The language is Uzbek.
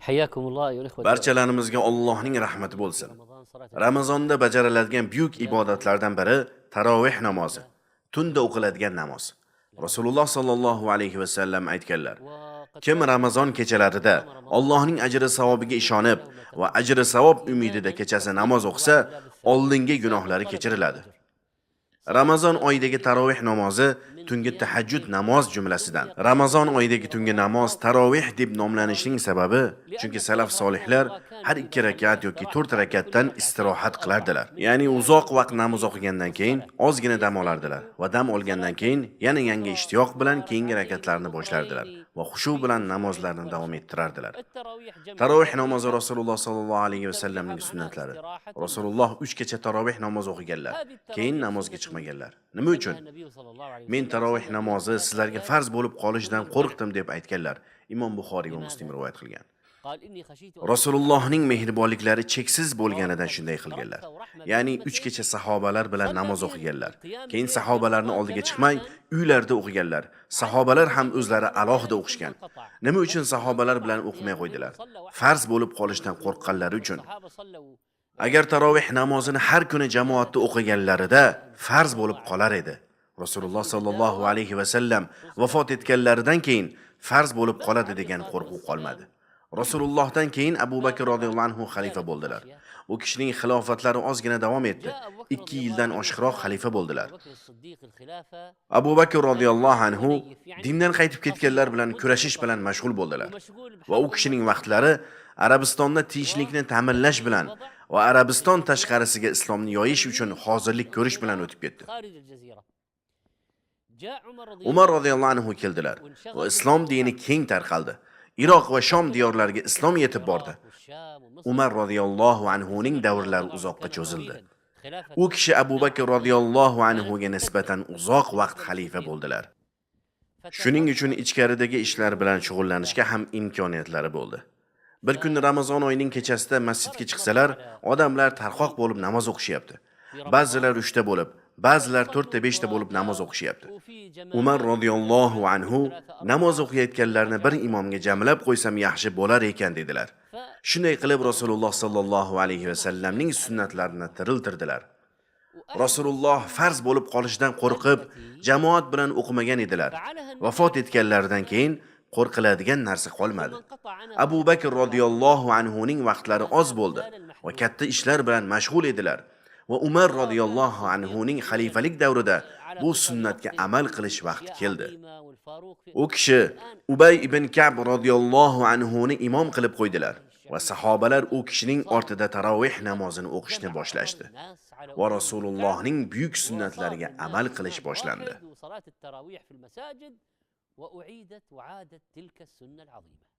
حياكم الله أيها الإخوة. Barchalarimizga Allohning rahmati bo'lsin. Ramazonda bajariladigan buyuk ibodatlardan biri taroveh namozi, tunda o'qiladigan namoz. Rasululloh sallallohu alayhi va sallam aytganlar: Kim Ramazon kechalarida Allohning ajri savobiga ishonib va ajri savob umidida kechasi namoz o'qisa, oldingi gunohlari kechiriladi. Ramazon oyidagi taroveh namozi tungi tahajjud namoz jumlasidan. Ramazon oyidagi tungi namoz taroveh deb nomlanishining sababi, chunki salaf solihlar har 2 rakat yoki 4 rakatdan istirohat qilardilar. Ya'ni uzoq vaqt namoz o'qigandan keyin ozgina dam olardilar va dam olgandan keyin yana yangi ishtiyoq bilan keyingi rakatlarni boshlardilar va xushu bilan namozlarini davom ettirardilar. Taroveh namozi Rasululloh sallallohu alayhi va sallamning sunnatlari. Rasululloh 3 kecha taroveh namoz o'qiganlar, keyin namozga chiqmaganlar. Nima uchun? Men taroveh namozi sizlarga farz bo'lib qolishidan qo'rqdim deb aytganlar. Imom Buxoriy va Muslim rivoyat qilgan. Rasulullohning mehribonliklari cheksiz bo'lganidan shunday qilganlar. Ya'ni 3 kecha sahobalar bilan namoz o'qiganlar. Keyin sahobalarni oldiga chiqmay, uylarda o'qiganlar. Sahobalar ham o'zlari alohida o'qishgan. Nima uchun sahobalar bilan o'qimay qo'ydilar? Farz bo'lib qolishidan qo'rqqanlari uchun. Agar taroveh namozini har kuni jamoatda o'qiganlarida farz bo'lib qolar edi. Rasululloh sallallohu alayhi va sallam vafot etganlaridan keyin farz bo'lib qoladi degan qo'rquv qolmadi. Rasulullohdan keyin Abu Bakr radhiyallohu anhu xalifa bo'ldilar. U kishining xilofatlari ozgina davom etdi. 2 yildan oshiqroq xalifa bo'ldilar. Abu Bakr radhiyallohu anhu dindan qaytib ketganlar bilan kurashish bilan mashg'ul bo'ldilar. Va u kishining vaqtlari Arabistonda tinchlikni ta'minlash bilan va Arabiston tashqarisiga islomni yoyish uchun hozirlik ko'rish bilan o'tib ketdi. Umar radhiyallohu anhu keldilar va islom dini keng tarqaldi. Iroq va Shom diyorlariga islom yetib bordi. Umar radhiyallohu anhu ning davrlari uzoqqa cho'zildi. U kishi Abu Bakr radhiyallohu anhu ga nisbatan uzoq vaqt xalifa bo'ldilar. Shuning uchun ichkaridagi ishlar bilan shug'ullanishga ham imkoniyatlari bo'ldi. Bir kun Ramazon oyining kechasida masjidga chiqsalar, odamlar tarqoq bo'lib namoz o'qishyapti. Ba'zilar 3 ta bo'lib, ba'zilar 4 ta 5 ta bo'lib namoz o'qishyapti. Umar radhiyallohu anhu namoz o'qiyotganlarni bir imomga jamlab qo'ysam yaxshi bo'lar ekan dedilar. Shunday qilib Rasululloh sallallohu alayhi va sallamning sunnatlarini tiriltirdilar. Rasululloh farz bo'lib qolishidan qo'rqib, jamoat bilan o'qimagan edilar. Vafot etganlaridan keyin qo'rqiladigan narsa qolmadi. Abu Bakr radhiyallohu anhu ning vaqtlari oz bo'ldi va katta ishlar bilan mashg'ul edilar. Va Umar radhiyallohu anhu ning xalifalik davrida bu sunnatga amal qilish vaqti keldi. U kishi Ubay ibn Ka'b radhiyallohu anhu ni imom qilib qo'ydilar va sahobalar u kishining ortida taroveh namozini o'qishni boshlashdi va Rasulullohning buyuk sunnatlariga amal qilish boshlandi. وأعيدت وعادت تلك السنة العظيمة.